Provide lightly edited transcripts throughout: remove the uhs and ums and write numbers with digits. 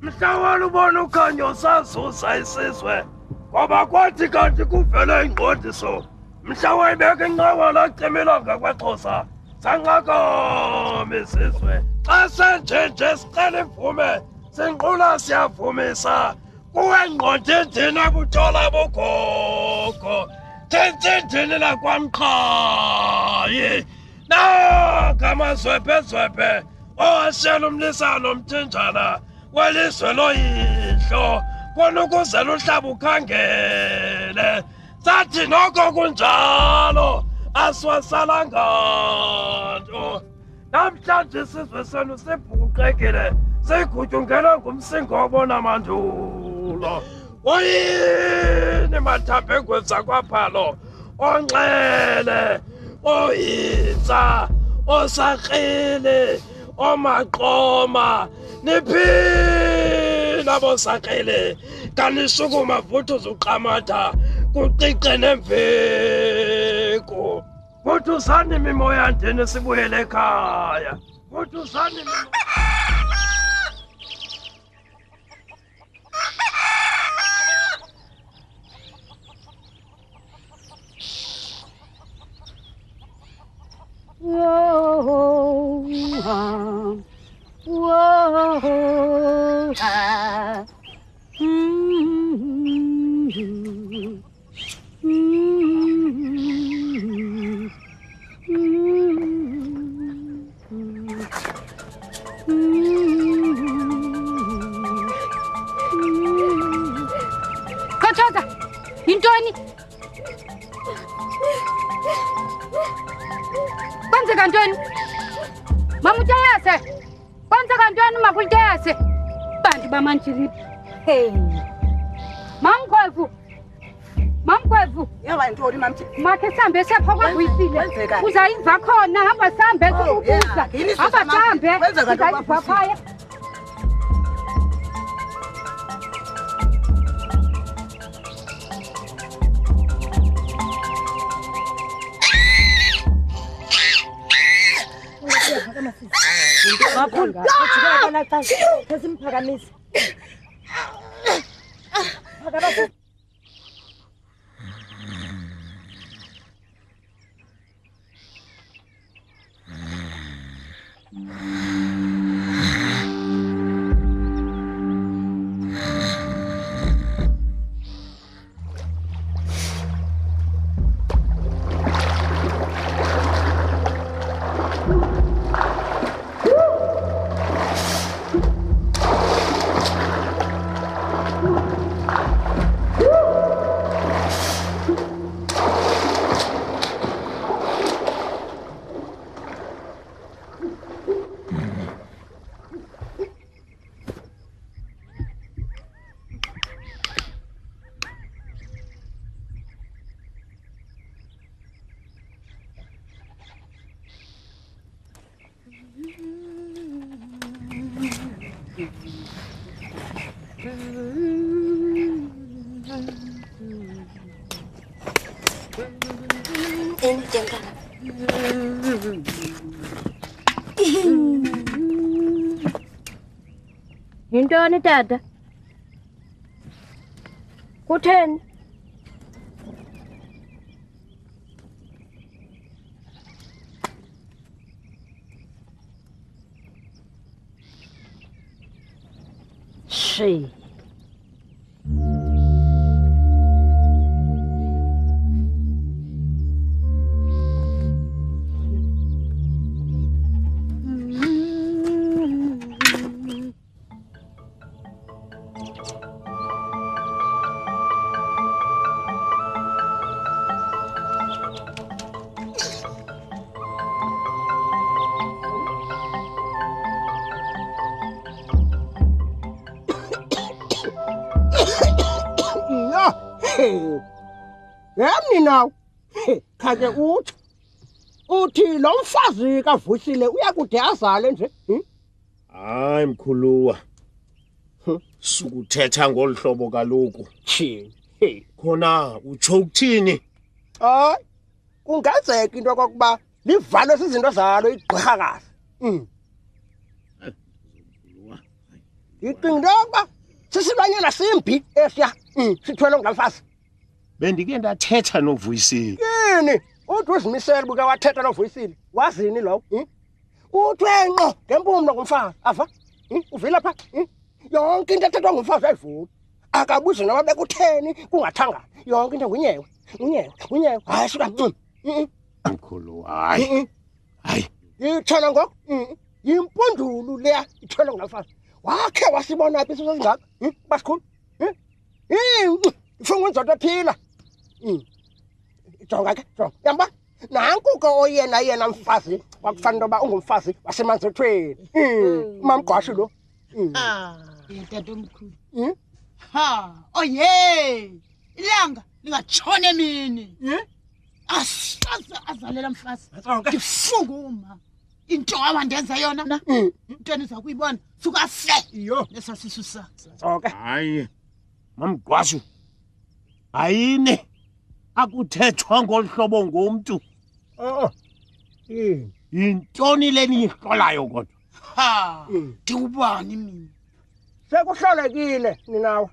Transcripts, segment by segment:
Mhlawumbe ubona ukhanyo sazuza isizwe ngoba kwathi kanti kuvele ingqondiso mhlawumbe ibeke inqawa lacimilanga kwaXhosa sanqakama isizwe xa senjenje sicela imvume sinqula siyavumisa kuwe ngqondindini abutola bogogo tentindini lakwamqhayi nakamazwebhezwebhe owashela umlisano mthinjana welizwe loyihlo kona ukuze luhlaba ukhangele sathi noko kunjalo asiwasalanga nto namhlanje isizwe senu sibhukuqekile sigutyungelwe ngumsingo wobona mandulo oyini mathapengweni zakwaphalo onxele oyitsa osakrele omaqoma niphila bosakrele kanishukuma vuthuza uqamatha kuqiqe nemveku vuthuzani mimoya ndini sibuyele ekhaya vuthuzani Khathaza, yintoni? Kwenzeka ntoni? Mama uTyase. Kwenzeka ntoni mama uTyase? Bantu bamanjiripi. Hey. Mamgwevu. Mamgwevu. Yaba intoni mamthi? Makhe sihambe sepha kwaguyisile. Uzayiva khona hamba sihambe ukubuza. Hamba sihambe. Uzayiva phaya. Maphula, ajikela kana xa. Sesimphakamise. Phakamise. Yintoni tata? Kutheni? Shi. Yami nawo. Khake uthi lo mfazi kaVusile uyakude azale nje. Hayi mkhuluwa. Sukuthetha ngolhlobo kaloku. Thini? Khona utsho ukuthini? Hayi. Kungenzeka into kokuba livalo izinto zalo igqirha kahle. Ngicinga ukuba sisilwanyana simbi esiya sithwele ngumfazi. Bendike ndathetha noVuyisile. Yini? Uthi uzimisele buke wathetha noVuyisile. Wazini lo? Uthwenqo ngempumlo ngumfazi. Ava? Uvela pha? Yonke into ethethwa ngumfazi ayivuki. Akabuzi noma bekutheni kungathangana. Yonke into unyewe. Hayi suka Mkhulu hayi. Hayi. Ithona ngoko? Yimpundulu leya ithwele ngumfazi. Wakhe wasibona phi isizwe singaka? Basikhulu? Ifungwa inzodo ephila. Jonga ke, jonga. Yamba. Nanku ke oyena mfazi wakufanele uba ungumfazi wasemanzethweni. Mamgqwashi lo. Tatomkhulu. Oye! Ilanga lingatshona emini. Asaza azalela mfazi. Ngifunguma. Into awandenza yona. Into eniza kuyibona. Suka hle. Iyo. Lesasisu sakhe. Okay. Hayi. Mamgqwashu. Ayine. Akuthethwa ngolhlobo ngomuntu. Intoni leni ihlolayo kodwa? Ndiwubani mina? Sekuhlolekile ninawe.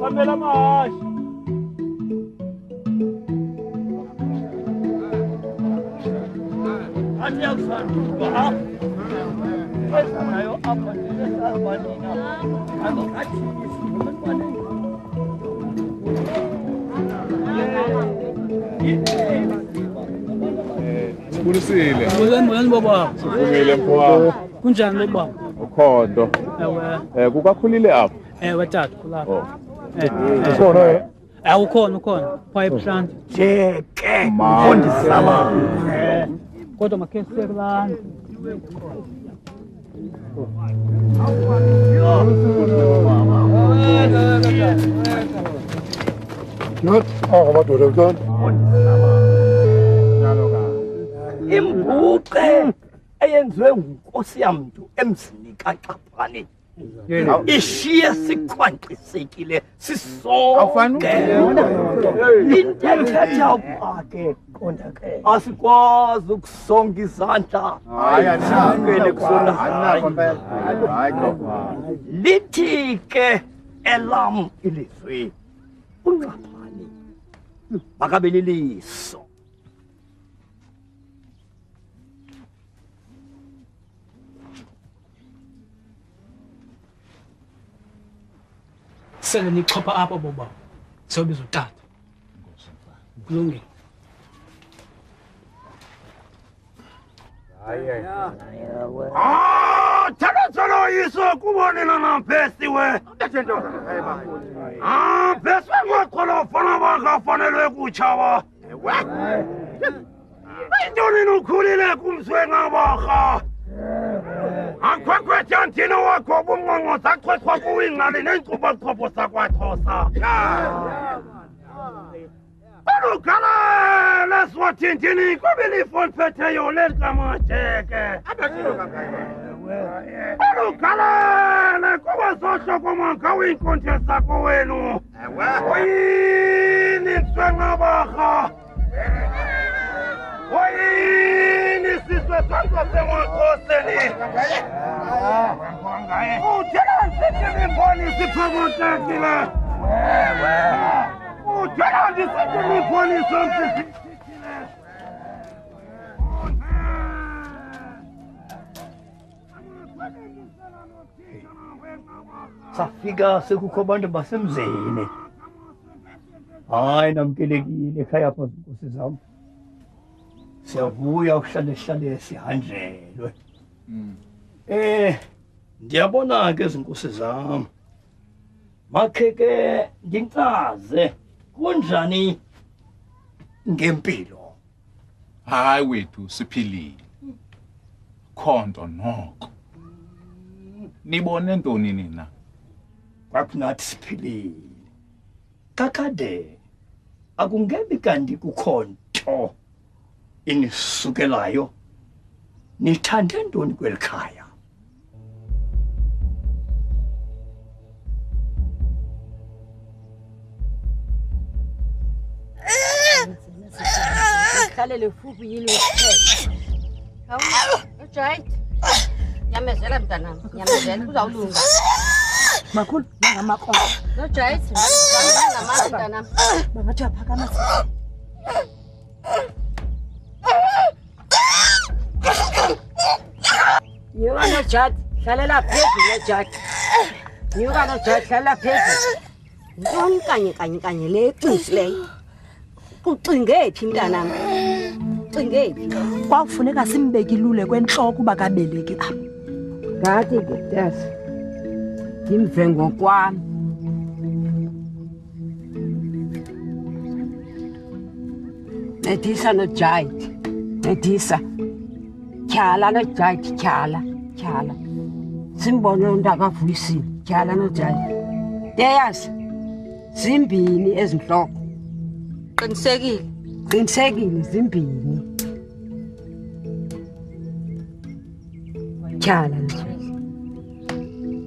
Famela mashi. Ati akusanduka. Esa nayo apa ndisa banina. Akathi isibani. Kulisile. Mbona baba? Sivumile mfowethu. Kunjani baba? Ukhondo. Ewe. Kukakhulile apha. Ewe tata kulapha. Ukhona Ukhona. Phaya ebuhlanti. Jeke. Undisaba. Kodwa makhe sisekulanda. Imbuqe eyenziwe nguNkosi yamntu emzini kaXaphane. Ishiye sikhwankqisekile sisonke. Into ethetha ukuba ke qonda ke asikwazi ukusonga izandla. Hayi kusona. Lithi ke elam ilizwi uXaphane makabe liliso. Sele nichopha apha baba. Sobiza utata. Kulungile. Thana yiso kubonela nampesi we. Bese ngoqola fana bakafanelwe kuchaba. Intoni nokhulile kumswe ngabaha. Akwakwethi anthina wakho ubunqonqoza achwechwa kuwingqali neenkqubo sakwaXhosa. Olugala leswathintini kubilifoni phetheyo lelikamajeke. Olugala kuba zohlokomanga winkonje sakho wenu. Oyini mswenqabarha. Oyini sizwe sango semaXhoseni. Uthela nsithi limboni siphakotekile. Uthela nsithi limboni somsisithile. Safika sekukho abantu basemzini. Hayi namkelekile ekhaya pha zinkosi zam. Siyavuya ukuhlale sihanjelwe. Ndiyabona ke zinkosi zam. Makhe ke ndincaze kunjani ngempilo. hayi wethu siphilile khonto noko nibone ntoni nina kwakunathi siphilile kakade akungebi kanti kukhonto inisukelayo nithande ntoni kwelikhaya Khalele futhi yini usithethe. Hawu, ujayit. Nyamezela mntanami, nyamezela kuzawulunga. Makhulu ngamaqondo. Ujayit, ngamandla mntanami. Bangathi aphakama. Nyuka nojayit, hlalela phezulu nojayit. Nyuka nojayit, hlalela phezulu. Ntoni kanye le eqinisileyo. Ucingephi mntanami? Ucingephi? Kwakufuneka simbekilule kwenhloko uba kabeleki apha. Ngathi ke tasi. Ngimve ngokwami. Nedisa nojayit. Nedisa. Tyhala nojayit, tyhala. Simbone undakavuyisile, tyhala nojayit. Deyazi. Zimbini ezinhloko. Qinisekile zimbini. Tyhala nje.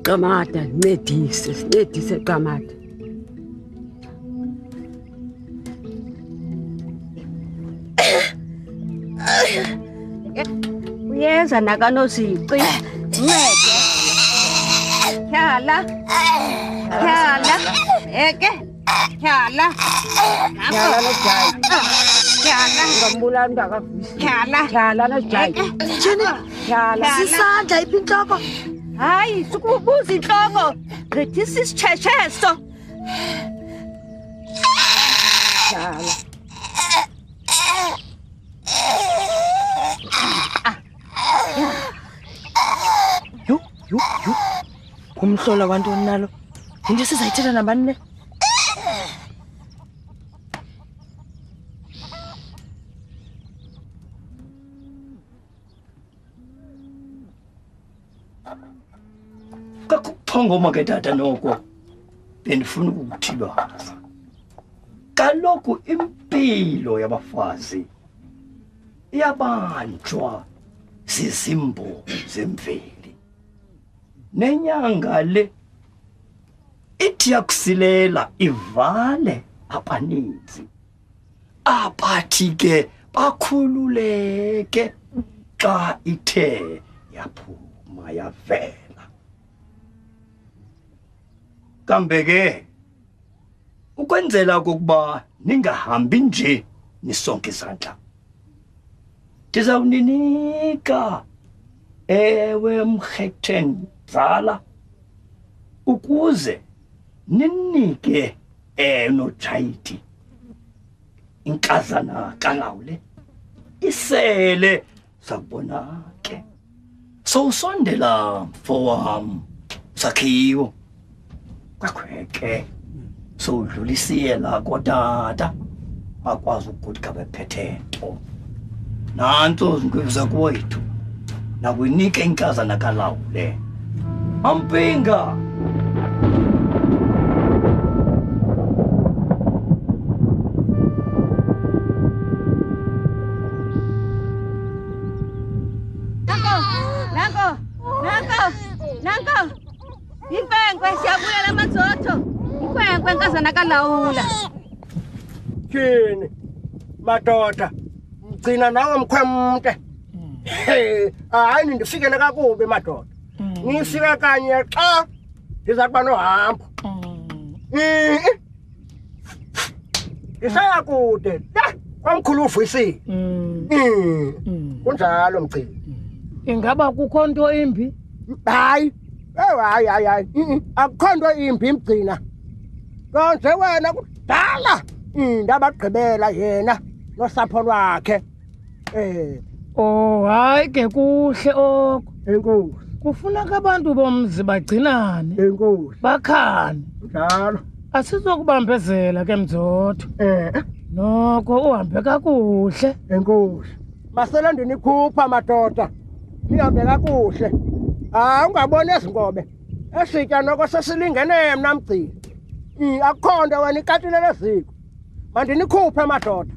Qamata nedise qamata. Uyeza nakanozici. Ncede. Tyhala. Eke. Tyhala nojayit. Tyhala ngambula ndakavuyisa. Tyhala nojayit. Thini? Tyhala. Sisandla iphi inhloko? Hayi, sukubuza inhloko. Ngithisa isitshetsheso. Tyhala. Yo. Kumhlola kwantoni nalo? Into sizayithetha nabani le? kakuphongoma ke tata noko bendifuna ukuthi baza kaloku impilo yabafazi iyabanjwa zizimbo zemveli nenyanga le ithi yakusilela ivale abaninzi abathi ke bakhululeke xa ithe yaphuma yavela kambe ke ukwenzela ukuba ningahambi nje nisonke izandla ndizawuninika ewe mkhethen zala ukuze ninike enojayiti inkazana kalawule isele sakubona ke sowusondela mfowam Sakhiwo kwakhweke sowudlulisiye la kotata akwazi ukuthi kabephethe nto nanto ngikuza kuwethu nakunika inkazana kalawule ampinga Nanko inkwenkwe siyabulela mazotho inkwenkwe inkazana kalawula Tyini madoda mgcina nawe mkhwemte hayi ndifikele kakubi madoda ngifika kanye xa ndiza kuba nohambo isaya kude kwamkhulu uvuyisile kunjalo mgcina ingaba kukho nto imbi hayi akukho nto imbi mgcina konje wena kudala ndabagqibela yena nosapho lwakhe oh hayi ke kuhle oko enkosi kufuneka abantu bomzi bagcinane enkosi bakhane njalo asizokubambezela ke mzotho noko uhambe kakuhle enkosi masele ndinikhupha madoda nihambe kakuhle ungaboni ezingobe esitya noko sesilingene mna mgcini akukho nto wena ikatilele ziko mandinikhuphe madoda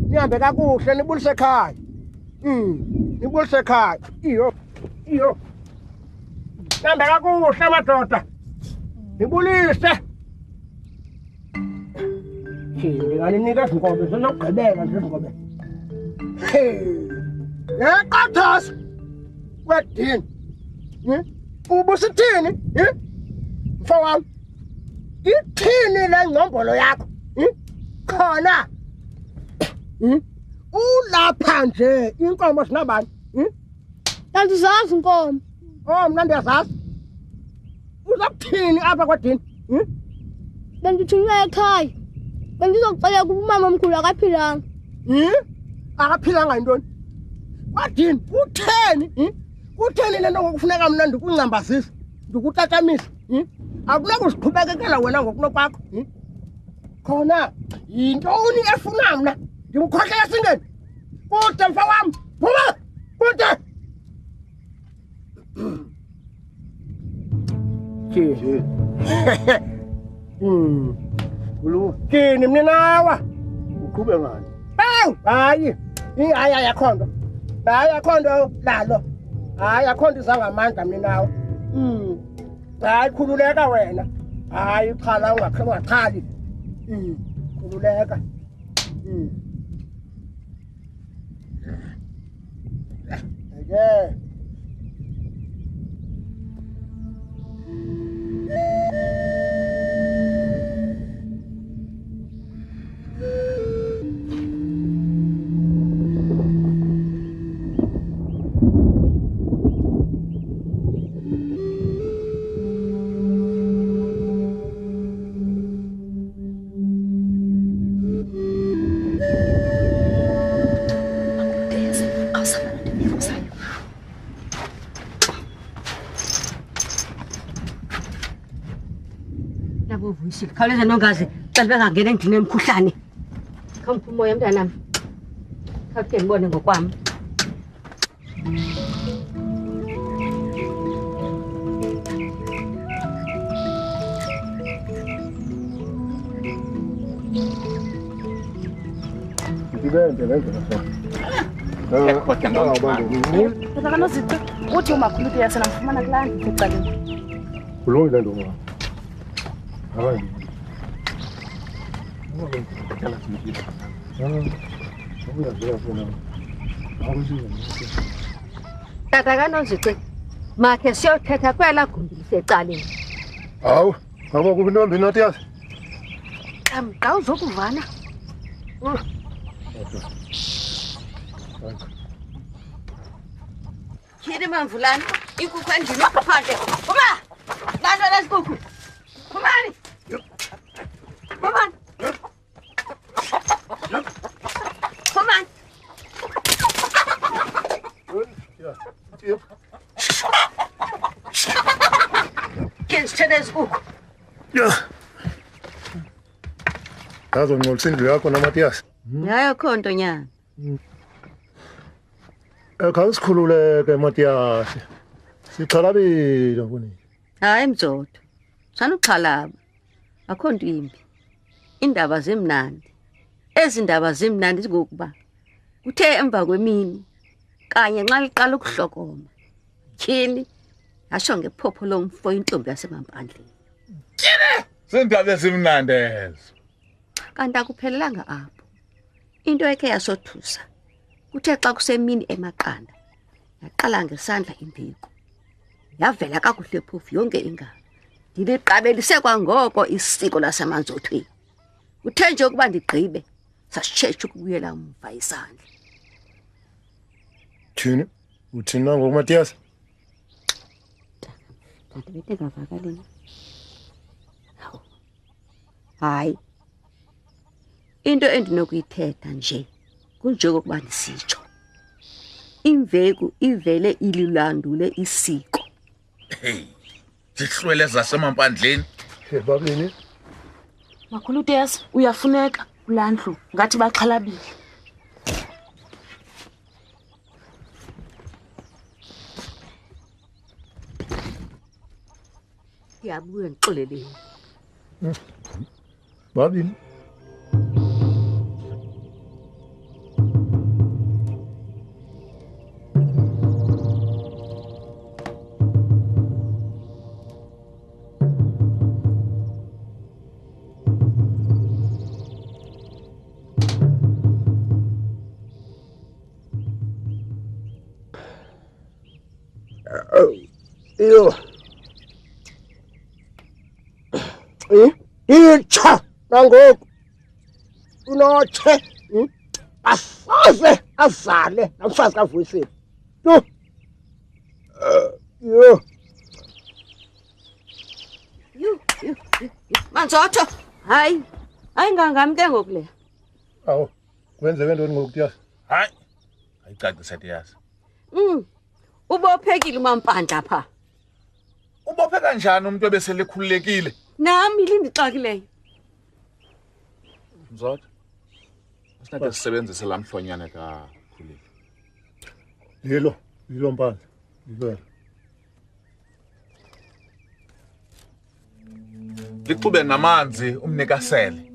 nihambe kakuhle nibulise ekhaya nibulise ekhaya iyo nihambe kakuhle madoda nibulise ndinganinika ezinkobe zinokugqibeka nje ezinkobe yaqathasa wedini ubusithini mfowam ithini le ngcombolo yakho khona ulapha nje inkomo sinabani Andizazi inkomo. Mna ndiyazazi uza kuthini apha kwadini Bendithunywe ekhaya bendizokucela kuba umama omkhulu akaphilanga. Akaphilanga yintoni kwadini utheni le nto ngokufuneka mna ndikuncambazisa ndikutatamisa akunakuziqhubekekela wena ngokunokwakho khona yintoni efuna mna ndimkhohlela esingeni kude mfa wam phuma kude kini mninawa uqhube ngani hayi akhondo lalo hayi akhondo izangamandla mninawa hayi khululeka wena hayi chala ungakhali khululeka yeah. Khawuleza nongazi xa bengangena endlini emkhuhlane. Khawuphi umoya mntanami. Khawuke ngibone ngokwami. Ngibende lendlela Kodwa uthi umakhulu yasena mfumana kulandi ecaleni. kulungile ntombi hayi Tata kaNonzici makhe siyothetha kwela gumbi lisecaleni. hawu ngaba kuphi intombi nathi yazi Xa uzokuvana. Khiri Mamvulani inkukhu endlini ngaphandle. Phuma! Lanto lesikukhu. Phumani! Phumani! Phumani! Sithele isikukhu. Ngazongcolisa indlu yakho naMathias Hayi akho nto nyana. khawusikhululeke Mathias sixhalabile kunini Hayi mzodo. Sana uxhalaba. Akho nto imbi. Indaba zimnandi. Ezi ndaba zimnandi ngokuba kuthe emva kwemini kanye nxa liqala ukuhlokoma. Tyhini asho ngephopho lomfo intombi yasemampandleni. Sendaba ezimnandi ezo. Kanti akuphelelanga apho. Into ekhe yasothusa. Kuthe xa kusemini emaqanda. Yaqala ngesandla imbiko. Yavela kakuhle phofu yonke ingalo. Ndiliqabelise kwangoko isiko lasemanzothweni. Uthe nje ukuba ndigqibe sasitshetshe ukubuyela umva isandla. thini uthina ngoMathias Kanti bete ngavakaleni. Hayi. Into endinokuyithetha nje kunjengokuba ndisitsho. Imveku ivele ililandule isiko. Hey, sihlwele zasemampandleni. babini Makhulu Tiyas uyafuneka kulandlu ngathi baxhalabile. uyabuya ngixoleleni. babini Yo. Icha nangoku. Unoche. Asaze azale namfazi kaVuyisile. Tu. Yo. Manzotho, hayi ngangamnte ngoku le. Awu, kwenzeke ntoni ngoku Tiyasi? Hayi. Ayicacise Tiyasi. Ubophekile uMampandla pha. Ubophe kanjani umuntu obesele khululekile? Nami lindixakileyo. Mzotho. Sinake sisebenzise lamhlonyane kakhulile. Yilo Mpandla. Yilo. Licube namanzi umnikasele.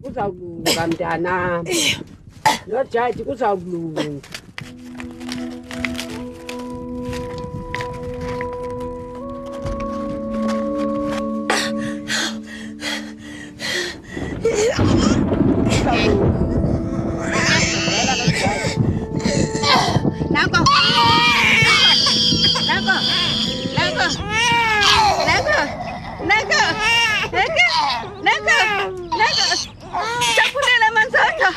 Kuzawulunga mntana. Nojaji kuzawulunga. Chapulela Manzotho.